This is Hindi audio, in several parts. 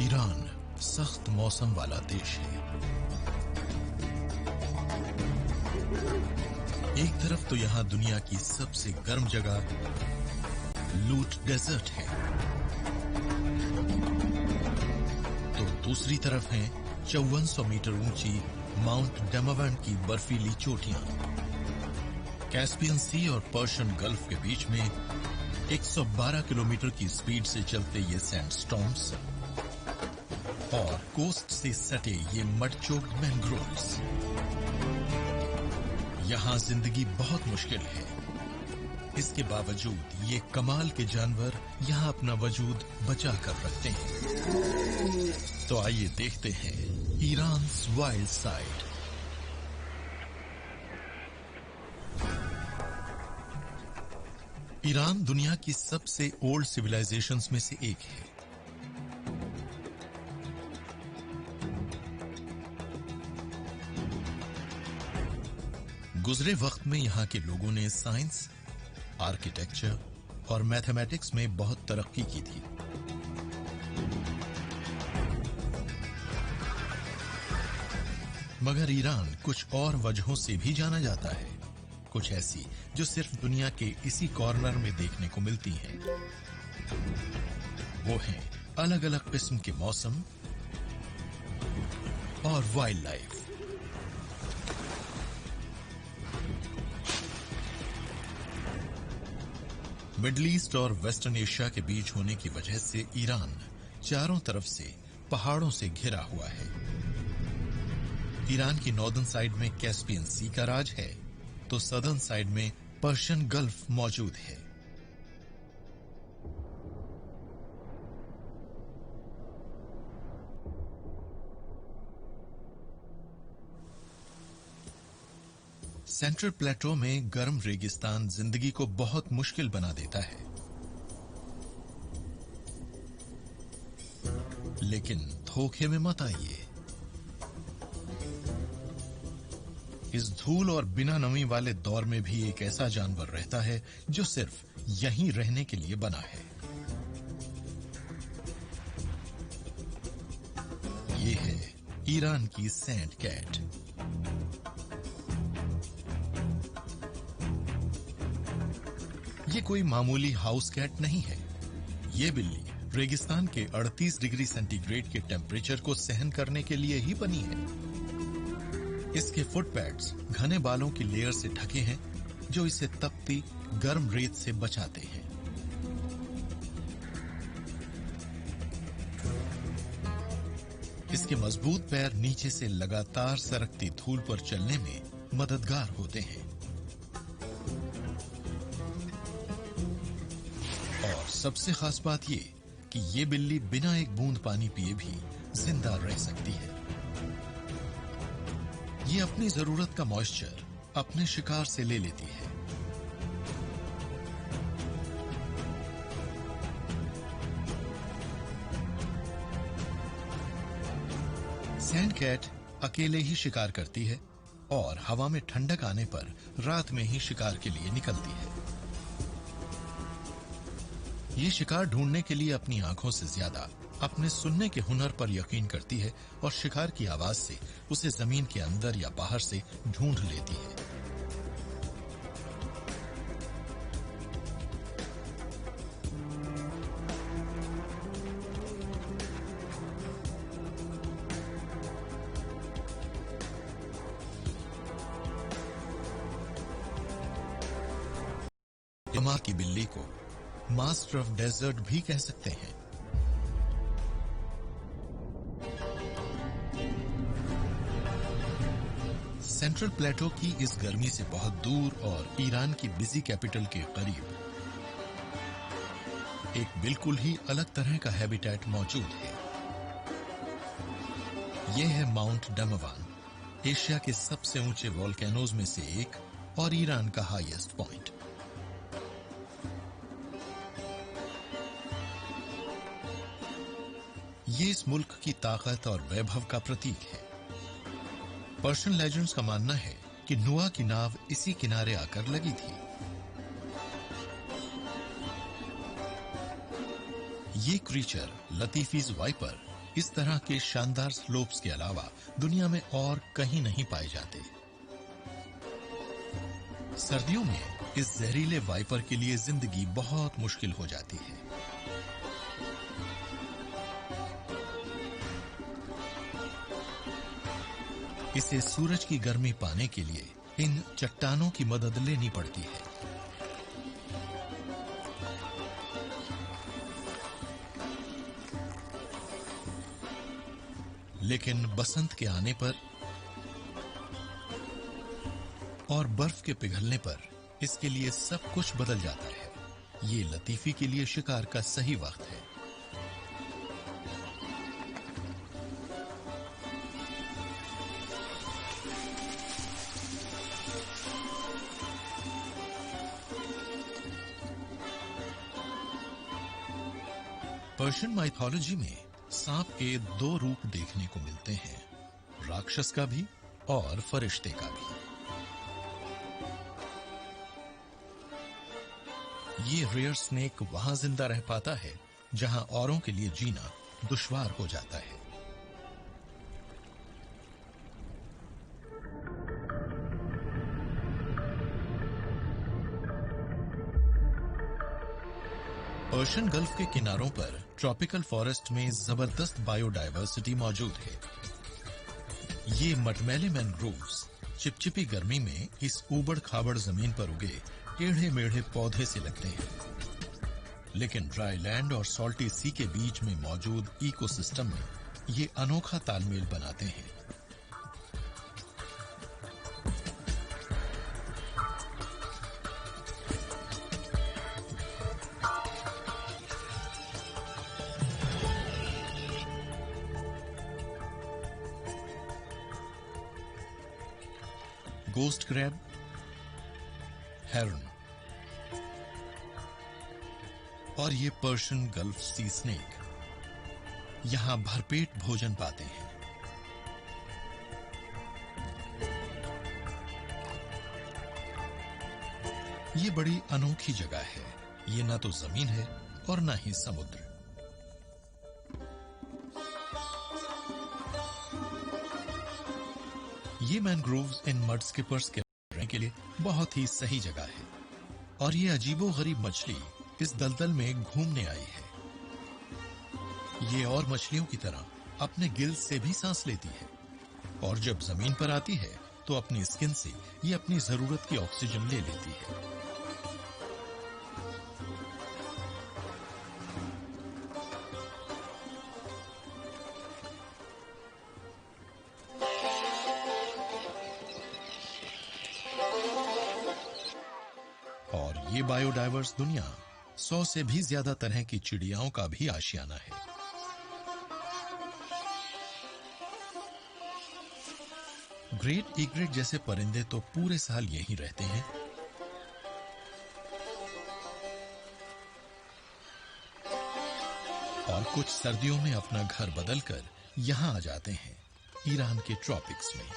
ईरान सख्त मौसम वाला देश है। एक तरफ तो यहाँ दुनिया की सबसे गर्म जगह लूट डेजर्ट है, तो दूसरी तरफ है 5400 मीटर ऊंची माउंट डैमावन की बर्फीली चोटियां। कैस्पियन सी और पर्शियन गल्फ के बीच में 112 किलोमीटर की स्पीड से चलते ये सैंडस्टॉर्म्स और कोस्ट से सटे ये मड चोक्ड मैंग्रोव्स। यहां जिंदगी बहुत मुश्किल है। इसके बावजूद ये कमाल के जानवर यहां अपना वजूद बचा कर रखते हैं। तो आइए देखते हैं ईरान वाइल्ड साइड। ईरान दुनिया की सबसे ओल्ड सिविलाइजेशंस में से एक है। गुजरे वक्त में यहां के लोगों ने साइंस, आर्किटेक्चर और मैथमेटिक्स में बहुत तरक्की की थी। मगर ईरान कुछ और वजहों से भी जाना जाता है, कुछ ऐसी जो सिर्फ दुनिया के इसी कॉर्नर में देखने को मिलती हैं। वो हैं अलग अलग किस्म के मौसम और वाइल्ड लाइफ। मिडल ईस्ट और वेस्टर्न एशिया के बीच होने की वजह से ईरान चारों तरफ से पहाड़ों से घिरा हुआ है। ईरान की नॉर्दर्न साइड में कैस्पियन सी का राज है, तो सदर्न साइड में पर्शियन गल्फ मौजूद है। सेंट्रल प्लेटो में गर्म रेगिस्तान जिंदगी को बहुत मुश्किल बना देता है, लेकिन धोखे में मत आइए। इस धूल और बिना नमी वाले दौर में भी एक ऐसा जानवर रहता है जो सिर्फ यहीं रहने के लिए बना है। ये है ईरान की सैंड कैट। ये कोई मामूली हाउस कैट नहीं है। ये बिल्ली रेगिस्तान के 38 डिग्री सेंटीग्रेड के टेम्परेचर को सहन करने के लिए ही बनी है। इसके फुट पैड्स घने बालों की लेयर से ढके हैं, जो इसे तपती गर्म रेत से बचाते हैं। इसके मजबूत पैर नीचे से लगातार सरकती धूल पर चलने में मददगार होते हैं। और सबसे खास बात ये कि ये बिल्ली बिना एक बूंद पानी पिए भी जिंदा रह सकती है। ये अपनी जरूरत का मॉइस्चर अपने शिकार से ले लेती है। सैंड कैट अकेले ही शिकार करती है और हवा में ठंडक आने पर रात में ही शिकार के लिए निकलती है। ये शिकार ढूंढने के लिए अपनी आंखों से ज्यादा अपने सुनने के हुनर पर यकीन करती है और शिकार की आवाज से उसे जमीन के अंदर या बाहर से ढूंढ लेती है। मां की बिल्ली को मास्टर ऑफ डेजर्ट भी कह सकते हैं। सेंट्रल प्लेटो की इस गर्मी से बहुत दूर और ईरान की बिजी कैपिटल के करीब एक बिल्कुल ही अलग तरह का हैबिटेट मौजूद है। यह है माउंट डैमावन, एशिया के सबसे ऊंचे वोल्केनोज में से एक और ईरान का हाईएस्ट पॉइंट। ये इस मुल्क की ताकत और वैभव का प्रतीक है। पर्शियन लेजेंड्स का मानना है कि नूह की नाव इसी किनारे आकर लगी थी। ये क्रीचर लतीफीज वाइपर इस तरह के शानदार स्लोप्स के अलावा दुनिया में और कहीं नहीं पाए जाते। सर्दियों में इस जहरीले वाइपर के लिए जिंदगी बहुत मुश्किल हो जाती है। इसे सूरज की गर्मी पाने के लिए इन चट्टानों की मदद लेनी पड़ती है। लेकिन बसंत के आने पर और बर्फ के पिघलने पर इसके लिए सब कुछ बदल जाता है। ये लतीफी के लिए शिकार का सही वक्त है। पर्शियन माइथोलॉजी में सांप के दो रूप देखने को मिलते हैं, राक्षस का भी और फरिश्ते का भी। ये रेयर स्नेक वहां जिंदा रह पाता है जहां औरों के लिए जीना दुश्वार हो जाता है। पर्शियन गल्फ के किनारों पर ट्रॉपिकल फॉरेस्ट में जबरदस्त बायोडायवर्सिटी मौजूद है। ये मटमैले मैनग्रोव्स चिपचिपी गर्मी में इस ऊबड़ खाबड़ जमीन पर उगे टेढ़े मेढ़े पौधे से लगते हैं, लेकिन ड्राई लैंड और सॉल्टी सी के बीच में मौजूद इकोसिस्टम में ये अनोखा तालमेल बनाते हैं। गोस्ट क्रैब, हेरन और ये पर्शियन गल्फ सी स्नेक यहां भरपेट भोजन पाते हैं। ये बड़ी अनोखी जगह है। ये ना तो जमीन है और ना ही समुद्र। ये मैनग्रोव्स इन मड स्किपर्स के रहने के लिए बहुत ही सही जगह है। और ये अजीबोगरीब मछली इस दलदल में घूमने आई है। ये और मछलियों की तरह अपने गिल्स से भी सांस लेती है और जब जमीन पर आती है तो अपनी स्किन से ये अपनी जरूरत की ऑक्सीजन ले लेती है। और ये बायोडाइवर्स दुनिया 100 से भी ज्यादा तरह की चिड़ियाओं का भी आशियाना है। ग्रेट ईग्रेट जैसे परिंदे तो पूरे साल यहीं रहते हैं। और कुछ सर्दियों में अपना घर बदलकर यहां आ जाते हैं, ईरान के ट्रॉपिक्स में।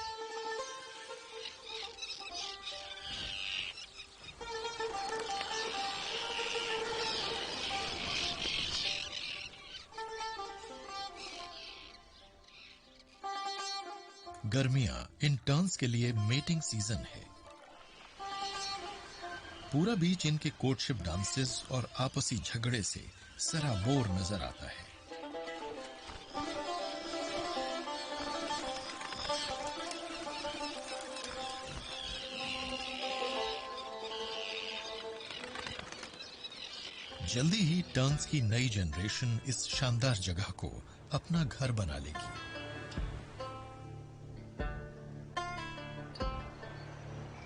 गर्मियां इन टर्न्स के लिए मेटिंग सीजन है। पूरा बीच इनके कोर्टशिप डांसेस और आपसी झगड़े से सराबोर नजर आता है। जल्दी ही टर्न्स की नई जनरेशन इस शानदार जगह को अपना घर बना लेगी।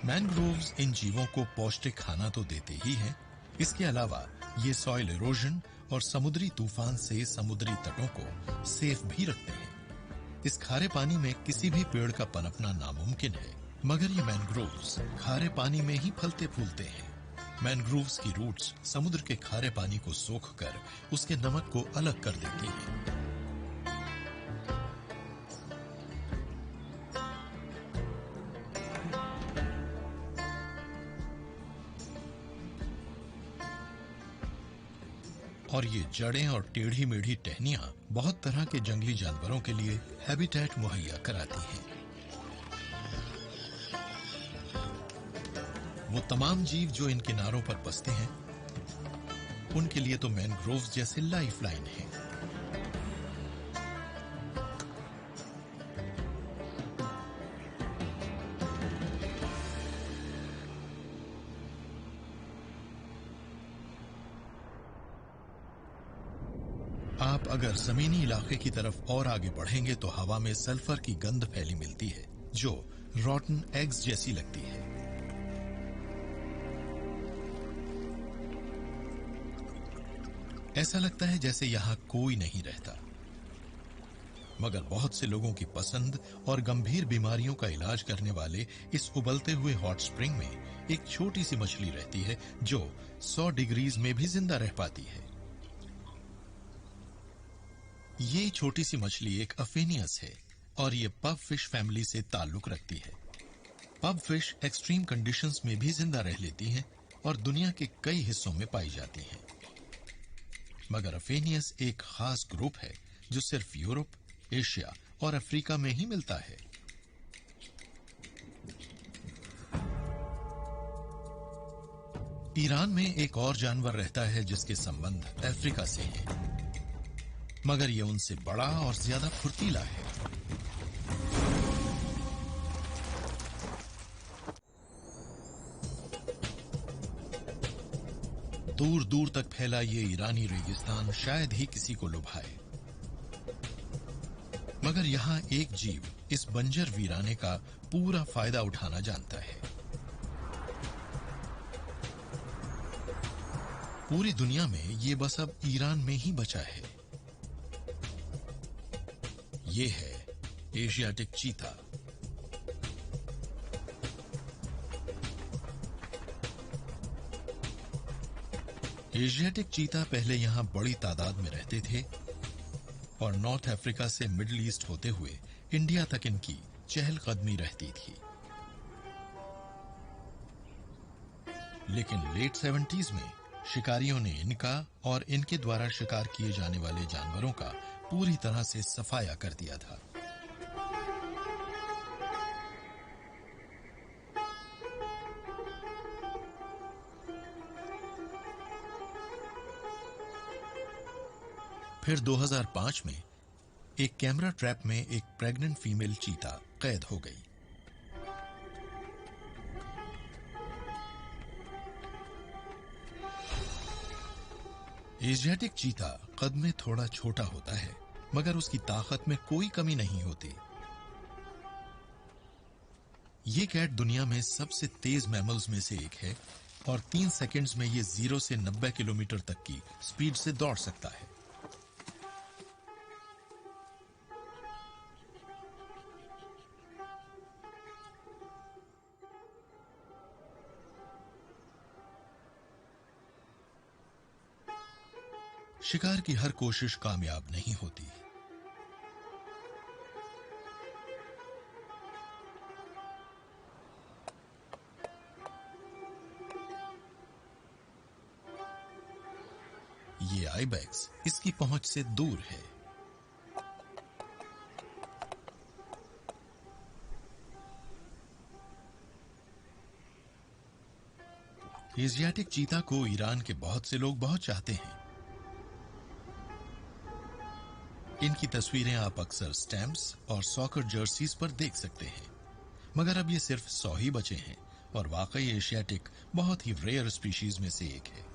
मैनग्रोव्स इन जीवों को पौष्टिक खाना तो देते ही हैं, इसके अलावा ये सॉइल इरोजन और समुद्री तूफान से समुद्री तटों को सेफ भी रखते हैं। इस खारे पानी में किसी भी पेड़ का पनपना नामुमकिन है, मगर ये मैनग्रोव्स खारे पानी में ही फलते फूलते हैं। मैनग्रोव्स की रूट्स समुद्र के खारे पानी को सोखकर उसके नमक को अलग कर देती हैं। और ये जड़ें और टेढ़ी मेढ़ी टहनियां बहुत तरह के जंगली जानवरों के लिए हैबिटेट मुहैया कराती हैं। वो तमाम जीव जो इन किनारों पर बसते हैं, उनके लिए तो मैनग्रोव्स जैसे लाइफलाइन है। आप अगर जमीनी इलाके की तरफ और आगे बढ़ेंगे तो हवा में सल्फर की गंध फैली मिलती है जो रॉटन एग्स जैसी लगती है। ऐसा लगता है जैसे यहां कोई नहीं रहता, मगर बहुत से लोगों की पसंद और गंभीर बीमारियों का इलाज करने वाले इस उबलते हुए हॉट स्प्रिंग में एक छोटी सी मछली रहती है जो 100 डिग्रीज में भी जिंदा रह पाती है। ये छोटी सी मछली एक अफेनियस है और ये पब फिश फैमिली से ताल्लुक रखती है। पब फिश एक्सट्रीम कंडीशंस में भी जिंदा रह लेती हैं और दुनिया के कई हिस्सों में पाई जाती हैं, मगर अफेनियस एक खास ग्रुप है जो सिर्फ यूरोप, एशिया और अफ्रीका में ही मिलता है। ईरान में एक और जानवर रहता है जिसके संबंध अफ्रीका से हैं, मगर यह उनसे बड़ा और ज्यादा फुर्तीला है। दूर दूर तक फैला ये ईरानी रेगिस्तान शायद ही किसी को लुभाए, मगर यहां एक जीव इस बंजर वीराने का पूरा फायदा उठाना जानता है। पूरी दुनिया में ये बस अब ईरान में ही बचा है। ये है एशियाटिक चीता। एशियाटिक चीता पहले यहां बड़ी तादाद में रहते थे और नॉर्थ अफ्रीका से मिडिल ईस्ट होते हुए इंडिया तक इनकी चहलकदमी रहती थी। लेकिन लेट 70s में शिकारियों ने इनका और इनके द्वारा शिकार किए जाने वाले जानवरों का पूरी तरह से सफाया कर दिया था। फिर 2005 में एक कैमरा ट्रैप में एक प्रेग्नेंट फीमेल चीता कैद हो गई। एशियाटिक चीता कद में थोड़ा छोटा होता है, मगर उसकी ताकत में कोई कमी नहीं होती। ये कैट दुनिया में सबसे तेज मैमल्स में से एक है और 3 सेकंड्स में ये 0 से 90 किलोमीटर तक की स्पीड से दौड़ सकता है। शिकार की हर कोशिश कामयाब नहीं होती। ये आइबेक्स इसकी पहुंच से दूर है। एशियाटिक चीता को ईरान के बहुत से लोग बहुत चाहते हैं। इनकी तस्वीरें आप अक्सर स्टैम्प्स और सॉकर जर्सीज पर देख सकते हैं, मगर अब ये सिर्फ 100 ही बचे हैं और वाकई एशियाटिक बहुत ही रेयर स्पीशीज में से एक है।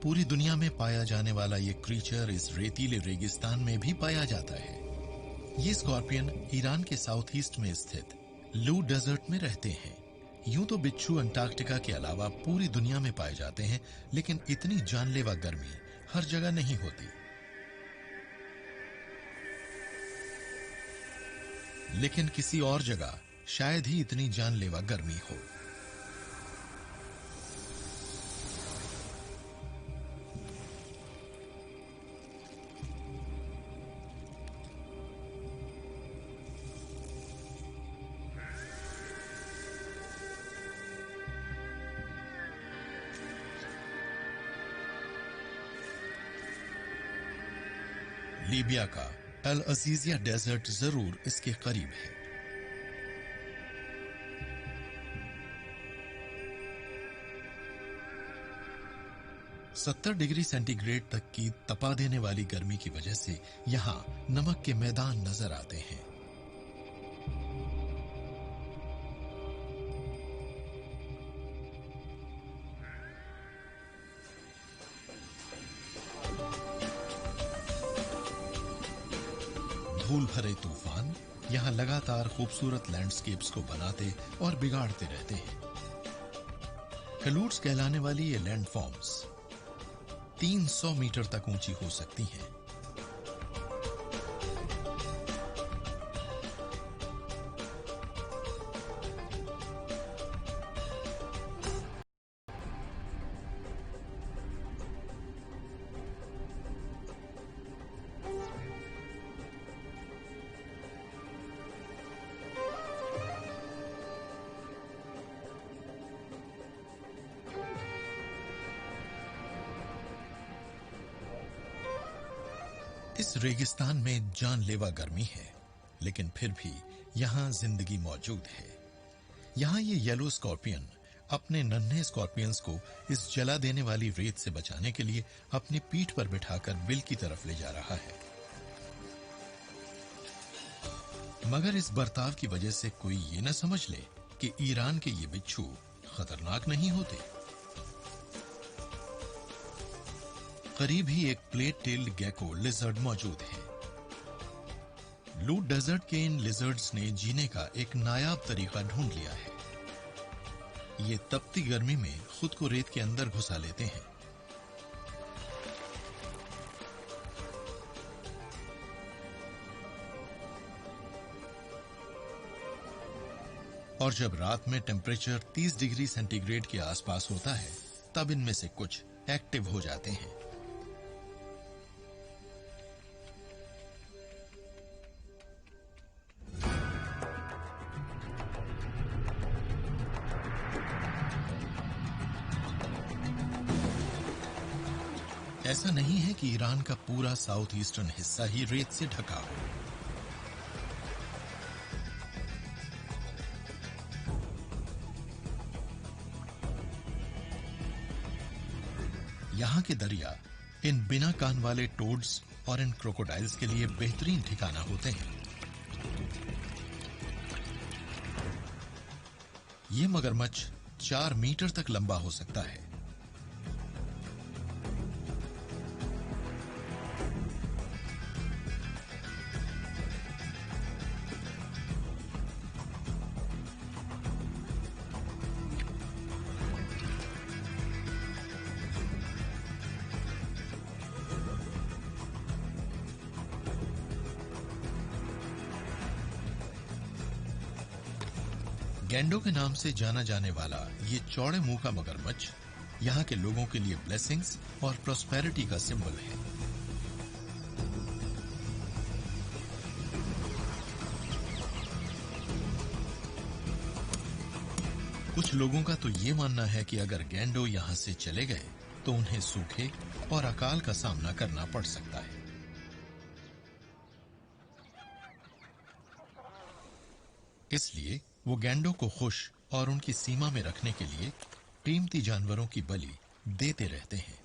पूरी दुनिया में पाया जाने वाला ये क्रीचर इस रेतीले रेगिस्तान में भी पाया जाता है। ये स्कॉर्पियन ईरान के साउथ ईस्ट में स्थित लू डेजर्ट में रहते हैं। यूं तो बिच्छू अंटार्कटिका के अलावा पूरी दुनिया में पाए जाते हैं, लेकिन इतनी जानलेवा गर्मी हर जगह नहीं होती। लेकिन किसी और जगह शायद ही इतनी जानलेवा गर्मी हो। लीबिया का अल अजीजिया डेजर्ट जरूर इसके करीब है। $70 डिग्री तक की तपा देने वाली गर्मी की वजह से यहां नमक के मैदान नजर आते हैं। धूल भरे तूफान यहां लगातार खूबसूरत लैंडस्केप्स को बनाते और बिगाड़ते रहते हैं। कलूट्स कहलाने वाली ये लैंडफॉर्म्स 300 मीटर तक ऊंची हो सकती हैं। इस रेगिस्तान में जानलेवा गर्मी है, लेकिन फिर भी यहां जिंदगी मौजूद है। यहां ये येलो स्कॉर्पियन अपने नन्हे स्कॉर्पियंस को इस जला देने वाली रेत से बचाने के लिए अपनी पीठ पर बिठाकर बिल की तरफ ले जा रहा है। मगर इस बर्ताव की वजह से कोई ये न समझ ले कि ईरान के ये बिच्छू खतरनाक नहीं होते। करीब ही एक प्लेट टेल्ड गेको लिजर्ड मौजूद है। लूट डेजर्ट के इन लिजर्ड्स ने जीने का एक नायाब तरीका ढूंढ लिया है। ये तपती गर्मी में खुद को रेत के अंदर घुसा लेते हैं। और जब रात में टेम्परेचर 30 डिग्री सेंटीग्रेड के आसपास होता है, तब इनमें से कुछ एक्टिव हो जाते हैं। ऐसा नहीं है कि ईरान का पूरा साउथ ईस्टर्न हिस्सा ही रेत से ढका हो। यहां के दरिया इन बिना कान वाले टोड्स और इन क्रोकोडाइल्स के लिए बेहतरीन ठिकाना होते हैं। ये मगरमच्छ 4 मीटर तक लंबा हो सकता है। गैंडो के नाम से जाना जाने वाला ये चौड़े मुंह का मगरमच्छ यहाँ के लोगों के लिए ब्लेसिंग्स और प्रॉस्पेरिटी का सिंबल है। कुछ लोगों का तो ये मानना है कि अगर गैंडो यहाँ से चले गए तो उन्हें सूखे और अकाल का सामना करना पड़ सकता है। इसलिए वो गैंडो को खुश और उनकी सीमा में रखने के लिए कीमती जानवरों की बलि देते रहते हैं।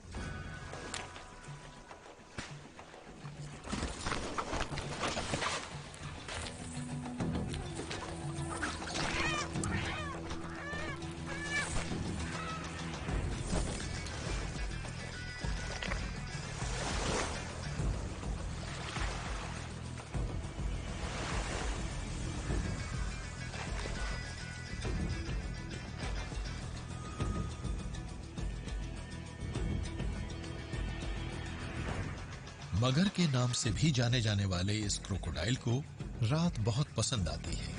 मगर के नाम से भी जाने जाने वाले इस क्रोकोडाइल को रात बहुत पसंद आती है।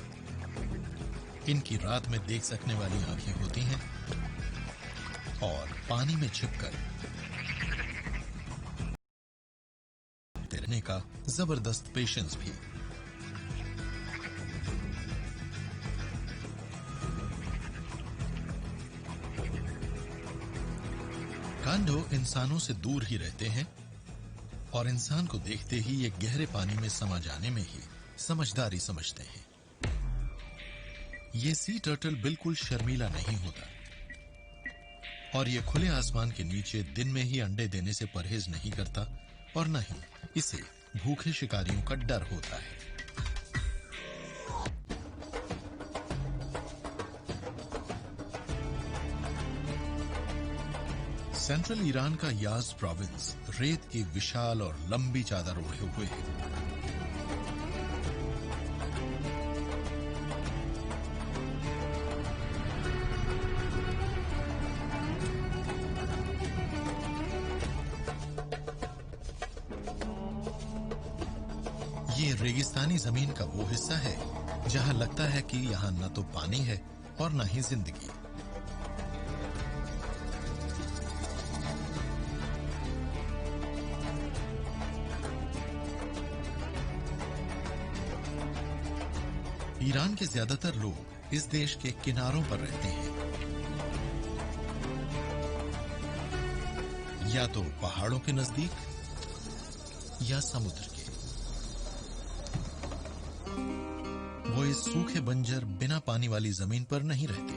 इनकी रात में देख सकने वाली आंखें होती हैं और पानी में छिपकर तैरने का जबरदस्त पेशेंस भी। कांडो इंसानों से दूर ही रहते हैं और इंसान को देखते ही ये गहरे पानी में समा जाने में ही समझदारी समझते हैं। ये सी टर्टल बिल्कुल शर्मीला नहीं होता और ये खुले आसमान के नीचे दिन में ही अंडे देने से परहेज नहीं करता और न ही इसे भूखे शिकारियों का डर होता है। सेंट्रल ईरान का याज प्रोविंस रेत की विशाल और लंबी चादर ओढ़े हुए है। ये रेगिस्तानी जमीन का वो हिस्सा है जहां लगता है कि यहां न तो पानी है और न ही जिंदगी। ईरान के ज्यादातर लोग इस देश के किनारों पर रहते हैं, या तो पहाड़ों के नजदीक या समुद्र के। वो इस सूखे बंजर बिना पानी वाली जमीन पर नहीं रहते।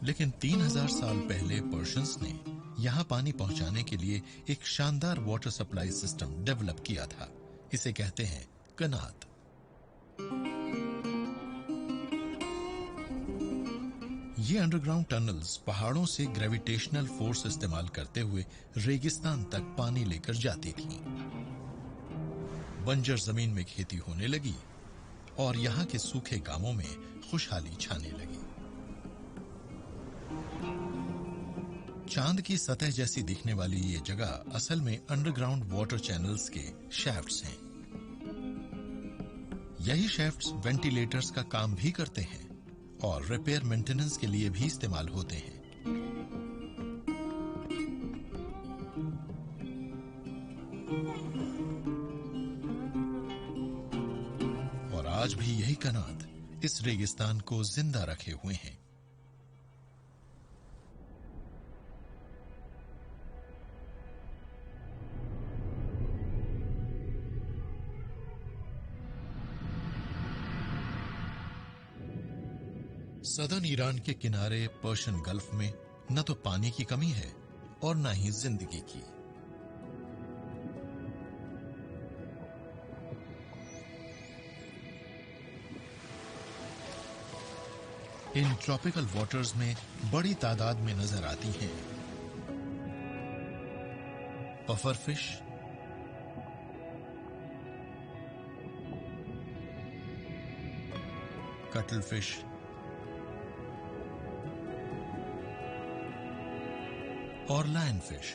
लेकिन 3000 साल पहले पर्शियंस ने यहां पानी पहुंचाने के लिए एक शानदार वाटर सप्लाई सिस्टम डेवलप किया था। इसे कहते हैं कनात। ये अंडरग्राउंड टनल्स पहाड़ों से ग्रेविटेशनल फोर्स इस्तेमाल करते हुए रेगिस्तान तक पानी लेकर जाती थीं। बंजर जमीन में खेती होने लगी और यहां के सूखे गांवों में खुशहाली छाने लगी। चांद की सतह जैसी दिखने वाली ये जगह असल में अंडरग्राउंड वाटर चैनल्स के शैफ्ट्स हैं। यही शैफ्ट्स वेंटिलेटर्स का काम भी करते हैं और रिपेयर मेंटेनेंस के लिए भी इस्तेमाल होते हैं। और आज भी यही कनात इस रेगिस्तान को जिंदा रखे हुए हैं। सदर्न ईरान के किनारे पर्शियन गल्फ में न तो पानी की कमी है और न ही जिंदगी की। इन ट्रॉपिकल वाटर्स में बड़ी तादाद में नजर आती हैं पफर फिश, कटल फिश, और लायन फिश।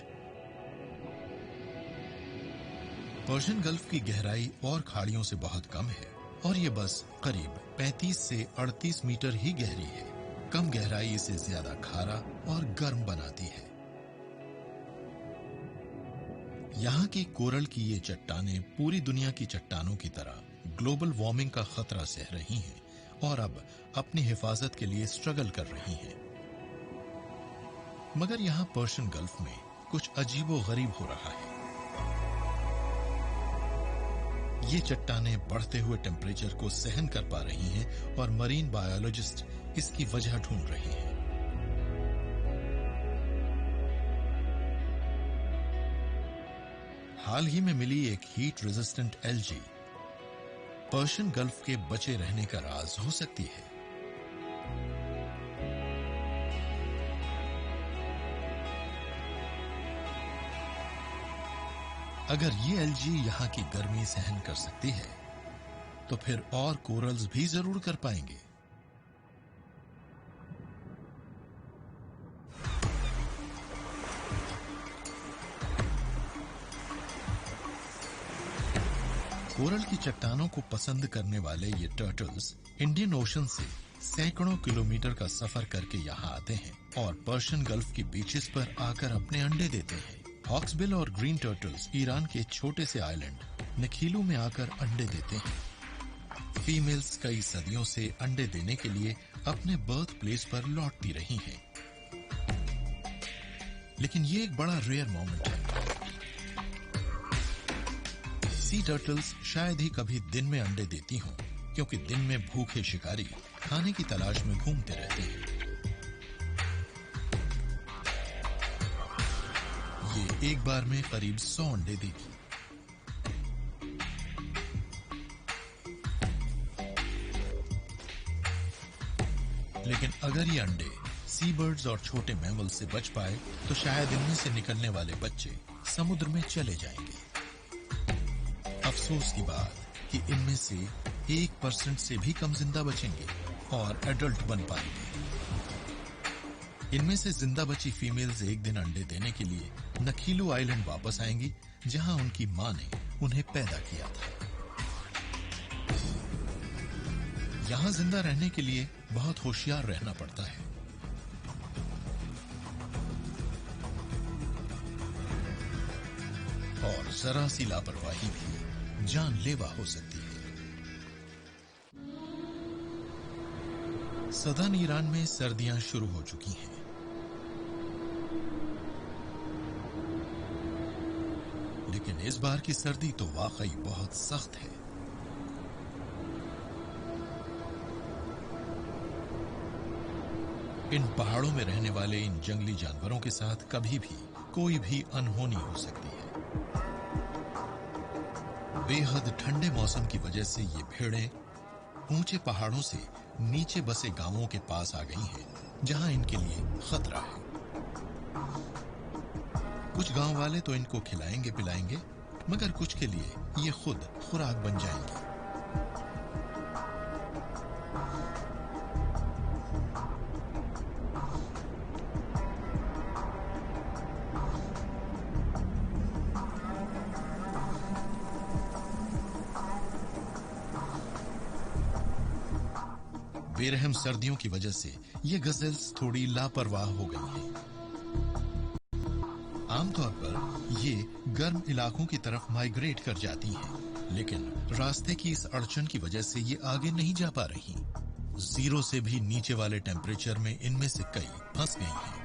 पर्शियन गल्फ की गहराई और खाड़ियों से बहुत कम है और ये बस करीब 35 से 38 मीटर ही गहरी है। कम गहराई इसे ज्यादा खारा और गर्म बनाती है। यहाँ की कोरल की ये चट्टानें पूरी दुनिया की चट्टानों की तरह ग्लोबल वार्मिंग का खतरा सह रही हैं और अब अपनी हिफाजत के लिए स्ट्रगल कर रही हैं। मगर यहां पर्शियन गल्फ में कुछ अजीबो गरीब हो रहा है। ये चट्टानें बढ़ते हुए टेम्परेचर को सहन कर पा रही हैं और मरीन बायोलॉजिस्ट इसकी वजह ढूंढ रहे हैं। हाल ही में मिली एक heat resistant algae Persian gulf के बचे रहने का राज हो सकती है। अगर ये एल्गी यहाँ की गर्मी सहन कर सकती है तो फिर और कोरल्स भी जरूर कर पाएंगे। कोरल की चट्टानों को पसंद करने वाले ये टर्टल्स इंडियन ओशन से सैकड़ों किलोमीटर का सफर करके यहाँ आते हैं और पर्शियन गल्फ की बीचेस पर आकर अपने अंडे देते हैं। हॉक्सबिल और ग्रीन टर्टल्स ईरान के छोटे से आइलैंड नखीलू में आकर अंडे देते हैं। फीमेल्स कई सदियों से अंडे देने के लिए अपने बर्थ प्लेस पर लौटती रही हैं। लेकिन ये एक बड़ा रेयर मोमेंट है। सी टर्टल्स शायद ही कभी दिन में अंडे देती हों, क्योंकि दिन में भूखे शिकारी खाने की तलाश में घूमते रहते हैं। ये एक बार में करीब 100 अंडे देगी। लेकिन अगर ये अंडे सी बर्ड्स और छोटे मैमल्स से बच पाए तो शायद इनमें से निकलने वाले बच्चे समुद्र में चले जाएंगे। अफसोस की बात कि इनमें से 1% से भी कम जिंदा बचेंगे और एडल्ट बन पाएंगे। इनमें से जिंदा बची फीमेल्स एक दिन अंडे देने के लिए नखीलू आइलैंड वापस आएंगी, जहां उनकी मां ने उन्हें पैदा किया था। यहां जिंदा रहने के लिए बहुत होशियार रहना पड़ता है। और जरा सी लापरवाही भी जानलेवा हो सकती है। सदर्न ईरान में सर्दियां शुरू हो चुकी हैं। लेकिन इस बार की सर्दी तो वाकई बहुत सख्त है। इन पहाड़ों में रहने वाले इन जंगली जानवरों के साथ कभी भी कोई भी अनहोनी हो सकती है। बेहद ठंडे मौसम की वजह से ये भेड़ें ऊंचे पहाड़ों से नीचे बसे गांवों के पास आ गई हैं, जहां इनके लिए खतरा है। कुछ गांव वाले तो इनको खिलाएंगे पिलाएंगे, मगर कुछ के लिए ये खुद खुराक बन जाएंगी। बेरहम सर्दियों की वजह से ये गज़ल्स थोड़ी लापरवाह हो गई हैं। आमतौर पर ये गर्म इलाकों की तरफ माइग्रेट कर जाती हैं, लेकिन रास्ते की इस अड़चन की वजह से ये आगे नहीं जा पा रही। 0 से भी नीचे वाले टेम्परेचर में इनमें से कई फंस गई हैं।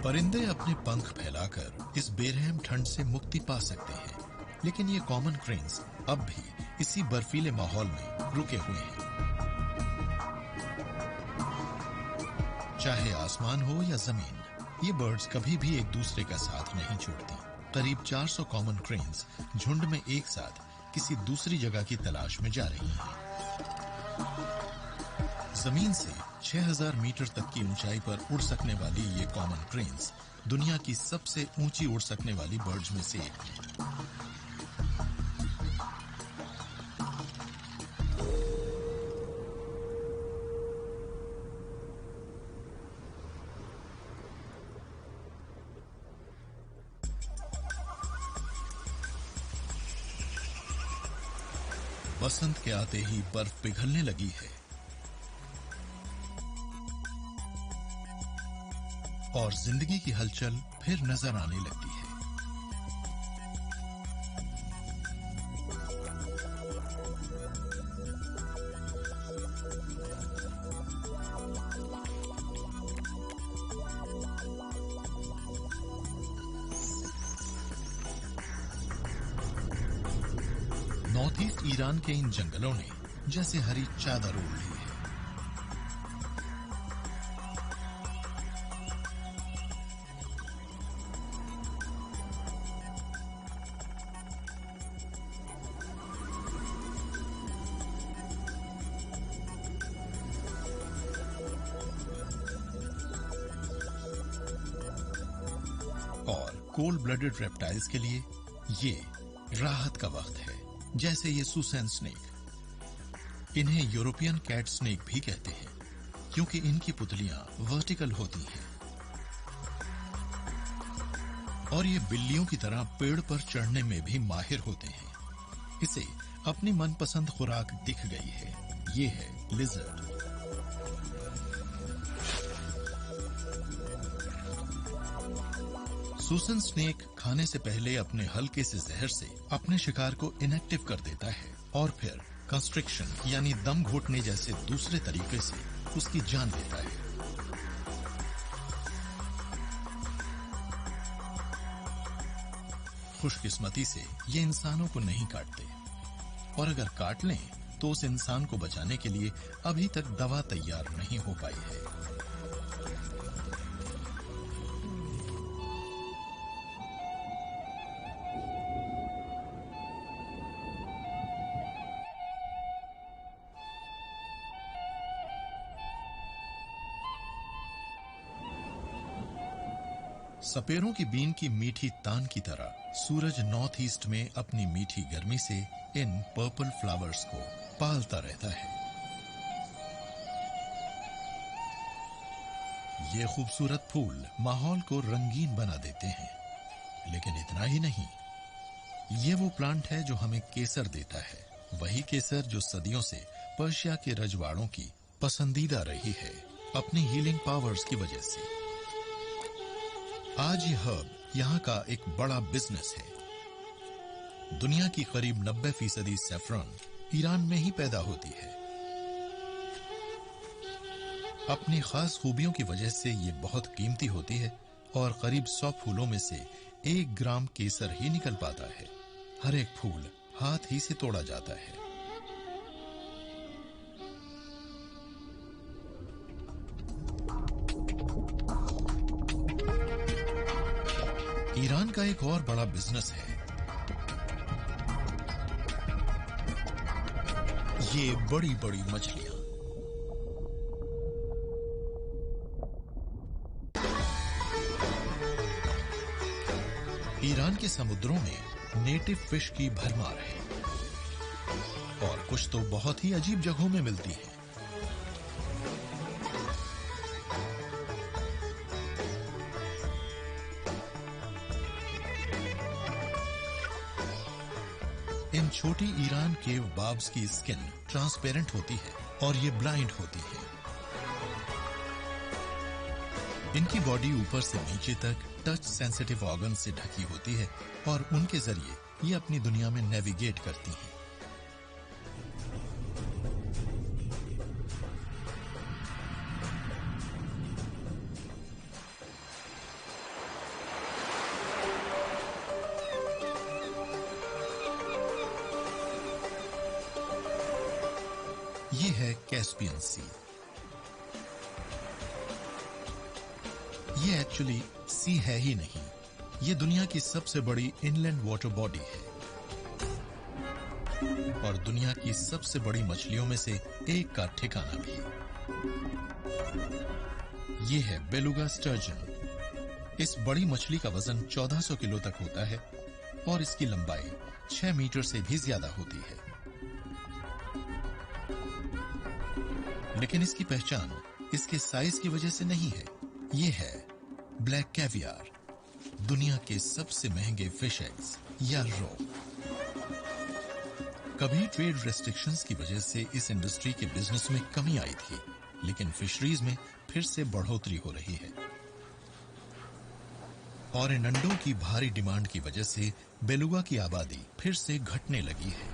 परिंदे अपने पंख फैलाकर इस बेरहम ठंड से मुक्ति पा सकते हैं, लेकिन ये कॉमन क्रेन्स अब भी इसी बर्फीले माहौल में रुके हुए हैं। चाहे आसमान हो या जमीन, ये बर्ड्स कभी भी एक दूसरे का साथ नहीं छोड़ती। करीब 400 कॉमन क्रेन्स झुंड में एक साथ किसी दूसरी जगह की तलाश में जा रही हैं। जमीन से 6000 मीटर तक की ऊंचाई पर उड़ सकने वाली ये कॉमन क्रेन्स दुनिया की सबसे ऊंची उड़ सकने वाली बर्ड्स में से एक है। बसंत के आते ही बर्फ पिघलने लगी है और जिंदगी की हलचल फिर नजर आने लगती है। नॉर्थ ईस्ट ईरान के इन जंगलों ने जैसे हरी चादर ओढ़ ली है। और कोल्ड ब्लडेड रेप्टाइल्स के लिए ये राहत का वक्त है, जैसे ये सुसैन स्नेक। इन्हें यूरोपियन कैट स्नेक भी कहते हैं, क्योंकि इनकी पुतलियां वर्टिकल होती हैं और ये बिल्लियों की तरह पेड़ पर चढ़ने में भी माहिर होते हैं। इसे अपनी मनपसंद खुराक दिख गई है, ये है लिजर्ड। सुसन स्नेक खाने से पहले अपने हल्के से जहर से अपने शिकार को इनएक्टिव कर देता है और फिर कंस्ट्रिक्शन यानी दम घोटने जैसे दूसरे तरीके से उसकी जान लेता है। खुशकिस्मती से ये इंसानों को नहीं काटते, और अगर काट लें तो उस इंसान को बचाने के लिए अभी तक दवा तैयार नहीं हो पाई है। सपेरों की बीन की मीठी तान की तरह सूरज नॉर्थ ईस्ट में अपनी मीठी गर्मी से इन पर्पल फ्लावर्स को पालता रहता है। ये खूबसूरत फूल माहौल को रंगीन बना देते हैं, लेकिन इतना ही नहीं, ये वो प्लांट है जो हमें केसर देता है, वही केसर जो सदियों से पर्शिया के रजवाड़ों की पसंदीदा रही है अपनी हीलिंग पावर्स की वजह से। आज ये हर्ब यहाँ का एक बड़ा बिजनेस है। दुनिया की करीब 90% सैफरन ईरान में ही पैदा होती है। अपनी खास खूबियों की वजह से ये बहुत कीमती होती है और करीब 100 फूलों में से 1 ग्राम केसर ही निकल पाता है। हर एक फूल हाथ ही से तोड़ा जाता है। ईरान का एक और बड़ा बिजनेस है। ये बड़ी बड़ी मछलियां। ईरान के समुद्रों में नेटिव फिश की भरमार है और कुछ तो बहुत ही अजीब जगहों में मिलती है। इन छोटी ईरान केव बाब्स की स्किन ट्रांसपेरेंट होती है और ये ब्लाइंड होती है। इनकी बॉडी ऊपर से नीचे तक टच सेंसिटिव ऑर्गन से ढकी होती है और उनके जरिए ये अपनी दुनिया में नेविगेट करती हैं। ये है कैस्पियन सी। ये एक्चुअली सी है ही नहीं, ये दुनिया की सबसे बड़ी इनलैंड वाटर बॉडी है और दुनिया की सबसे बड़ी मछलियों में से एक का ठिकाना भी। ये है बेलुगा स्टर्जन। इस बड़ी मछली का वजन 1400 किलो तक होता है और इसकी लंबाई 6 मीटर से भी ज्यादा होती है। लेकिन इसकी पहचान इसके साइज की वजह से नहीं है। ये है ब्लैक कैवियर, दुनिया के सबसे महंगे फिश एग्स या रो। कभी ट्रेड रेस्ट्रिक्शंस की वजह से इस इंडस्ट्री के बिजनेस में कमी आई थी, लेकिन फिशरीज में फिर से बढ़ोतरी हो रही है और इन अंडों की भारी डिमांड की वजह से बेलुगा की आबादी फिर से घटने लगी है।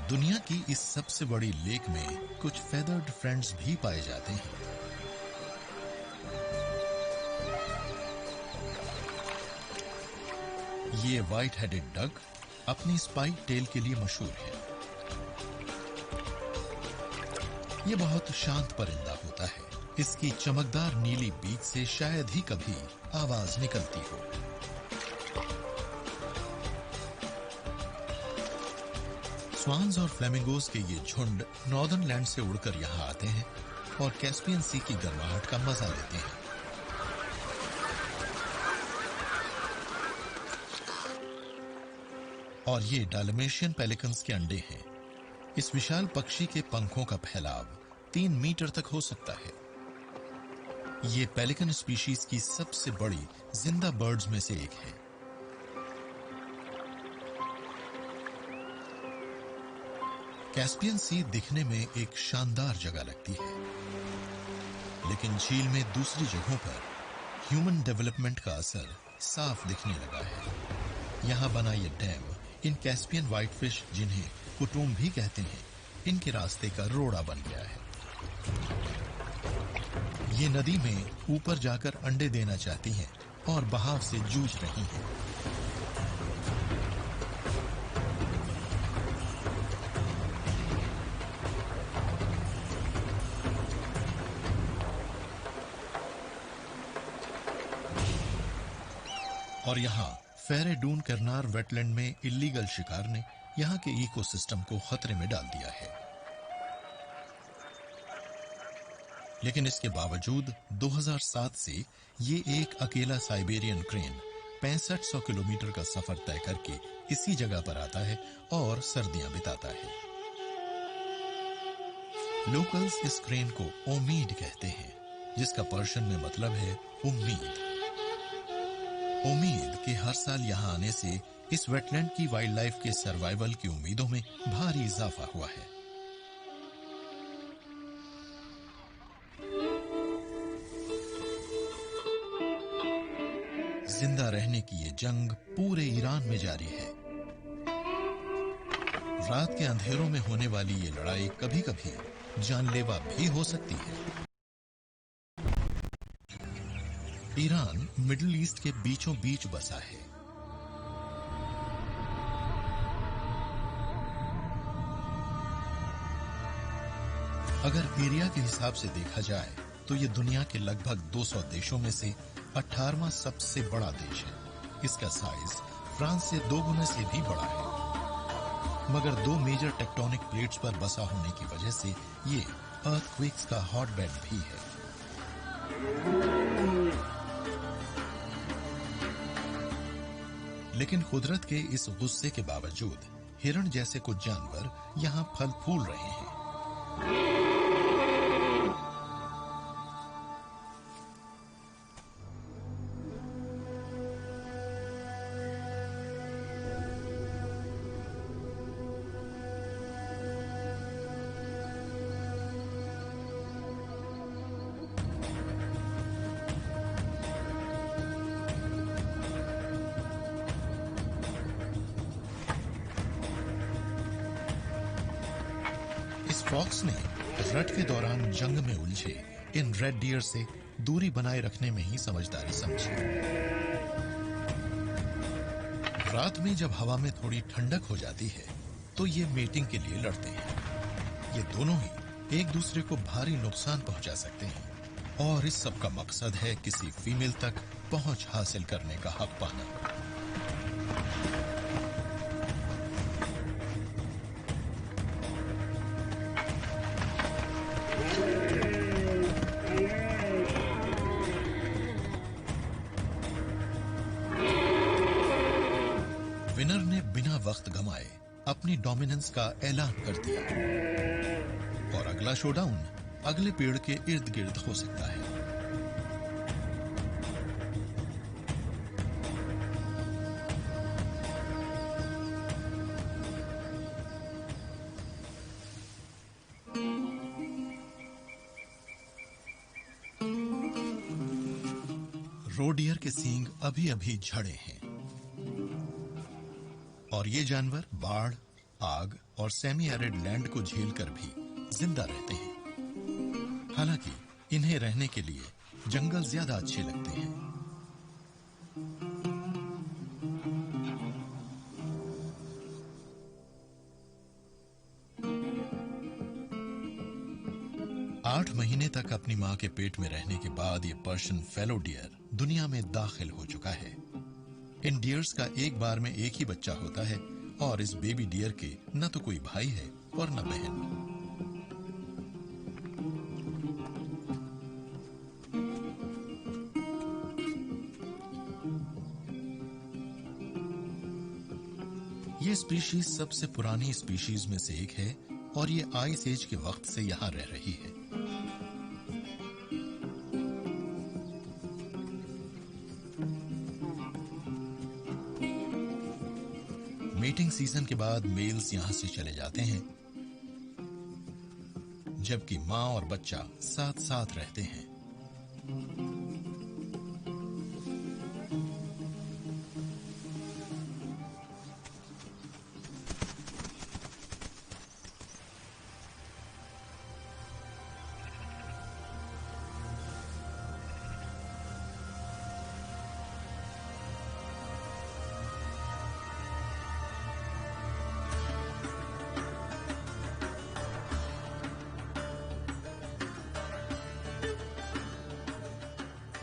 दुनिया की इस सबसे बड़ी लेक में कुछ फेदर्ड फ्रेंड्स भी पाए जाते हैं। ये व्हाइट हेडेड डक अपनी स्पाइक टेल के लिए मशहूर है। ये बहुत शांत परिंदा होता है। इसकी चमकदार नीली बीक से शायद ही कभी आवाज निकलती हो। स्वान्स और फ्लेमिंगोज के ये झुंड नॉर्दर्न लैंड से उड़कर यहाँ आते हैं और कैस्पियन सी की गर्माहट का मजा लेते हैं। और ये डाल्मेशियन पेलिकन्स के अंडे हैं। इस विशाल पक्षी के पंखों का फैलाव 3 मीटर तक हो सकता है। ये पेलिकन स्पीशीज की सबसे बड़ी जिंदा बर्ड्स में से एक है। कैस्पियन सी दिखने में एक शानदार जगह लगती है, लेकिन झील में दूसरी जगहों पर ह्यूमन डेवलपमेंट का असर साफ दिखने लगा है। यहां बना ये डैम इन कैस्पियन व्हाइटफिश, जिन्हें कुटुम भी कहते हैं, इनके रास्ते का रोड़ा बन गया है। ये नदी में ऊपर जाकर अंडे देना चाहती हैं और बहाव से जूझ रही हैं। और यहाँ फेरेडून करनार वेटलैंड में इल्लीगल शिकार ने यहाँ के इकोसिस्टम को खतरे में डाल दिया है। लेकिन इसके बावजूद 2007 से ये एक अकेला साइबेरियन क्रेन 6500 किलोमीटर का सफर तय करके इसी जगह पर आता है और सर्दियां बिताता है। लोकल्स इस क्रेन को ओमीड कहते हैं, जिसका पर्शियन में मतलब है उम्मीद। उम्मीद के हर साल यहां आने से इस वेटलैंड की वाइल्ड लाइफ के सर्वाइवल की उम्मीदों में भारी इजाफा हुआ है। जिंदा रहने की ये जंग पूरे ईरान में जारी है। रात के अंधेरों में होने वाली ये लड़ाई कभी कभी जानलेवा भी हो सकती है। ईरान मिडिल ईस्ट के बीचों बीच बसा है। अगर एरिया के हिसाब से देखा जाए तो ये दुनिया के लगभग 200 देशों में से 18वां सबसे बड़ा देश है। इसका साइज फ्रांस से 2 गुना से भी बड़ा है, मगर 2 मेजर टेक्टोनिक प्लेट्स पर बसा होने की वजह से ये अर्थक्वेक्स का हॉटबेड भी है। लेकिन कुदरत के इस गुस्से के बावजूद हिरण जैसे कुछ जानवर यहां फल फूल रहे हैं। इस फॉक्स ने रट के दौरान जंग में उलझे इन रेड डियर से दूरी बनाए रखने में ही समझदारी समझी। रात में जब हवा में थोड़ी ठंडक हो जाती है तो ये मेटिंग के लिए लड़ते हैं। ये दोनों ही एक दूसरे को भारी नुकसान पहुंचा सकते हैं और इस सब का मकसद है किसी फीमेल तक पहुंच हासिल करने का हक पाना। विनर ने बिना वक्त गंवाए अपनी डोमिनेंस का ऐलान कर दिया और अगला शोडाउन अगले पेड़ के इर्द गिर्द हो सकता है। रोडियर के सींग अभी अभी झड़े हैं और ये जानवर बाढ़, आग और सेमी एरिड लैंड को झेलकर भी जिंदा रहते हैं। हालांकि इन्हें रहने के लिए जंगल ज्यादा अच्छे लगते हैं। आठ महीने तक अपनी मां के पेट में रहने के बाद ये पर्शियन फेलो डियर दुनिया में दाखिल हो चुका है। इन डियर्स का एक बार में एक ही बच्चा होता है और इस बेबी डियर के न तो कोई भाई है और न बहन। ये स्पीशीज सबसे पुरानी स्पीशीज में से एक है और ये आइस एज के वक्त से यहां रह रही है। मीटिंग सीजन के बाद मेल्स यहां से चले जाते हैं, जबकि मां और बच्चा साथ साथ रहते हैं।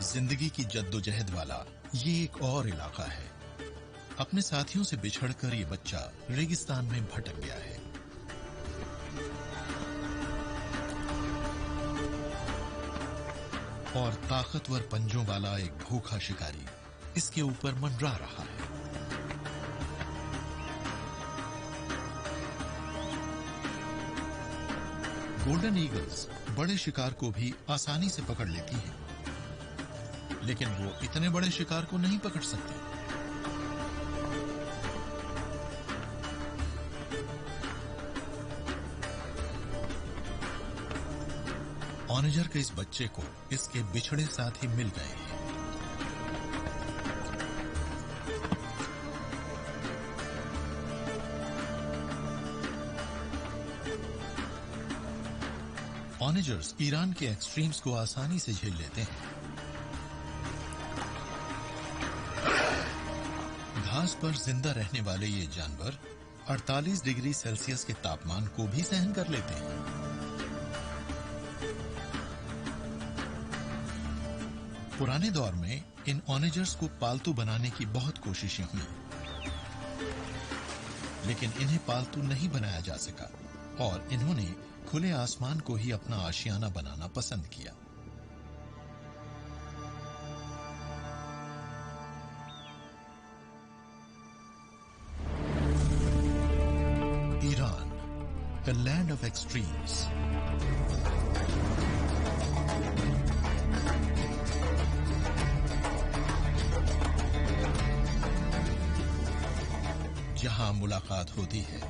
जिंदगी की जद्दोजहद वाला ये एक और इलाका है। अपने साथियों से बिछड़कर ये बच्चा रेगिस्तान में भटक गया है। और ताकतवर पंजों वाला एक भूखा शिकारी इसके ऊपर मंडरा रहा है। गोल्डन ईगल्स बड़े शिकार को भी आसानी से पकड़ लेती हैं, लेकिन वो इतने बड़े शिकार को नहीं पकड़ सकती। ऑनेजर के इस बच्चे को इसके बिछड़े साथी मिल गए हैं। ऑनेजर्स ईरान के एक्सट्रीम्स को आसानी से झेल लेते हैं। घास पर जिंदा रहने वाले ये जानवर 48 डिग्री सेल्सियस के तापमान को भी सहन कर लेते हैं। पुराने दौर में इन ऑनेजर्स को पालतू बनाने की बहुत कोशिशें हुई, लेकिन इन्हें पालतू नहीं बनाया जा सका और इन्होंने खुले आसमान को ही अपना आशियाना बनाना पसंद किया। Iran, the land of extremes. जहां मुलाकात होती है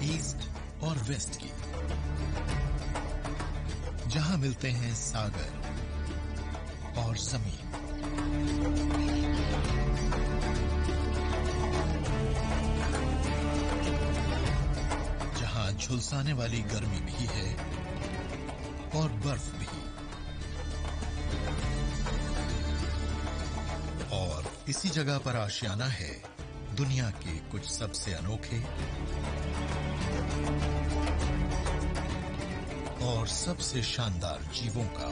ईस्ट और वेस्ट की, जहां मिलते हैं सागर और जमीन। झुलसाने वाली गर्मी भी है और बर्फ भी, और इसी जगह पर आशियाना है दुनिया के कुछ सबसे अनोखे और सबसे शानदार जीवों का।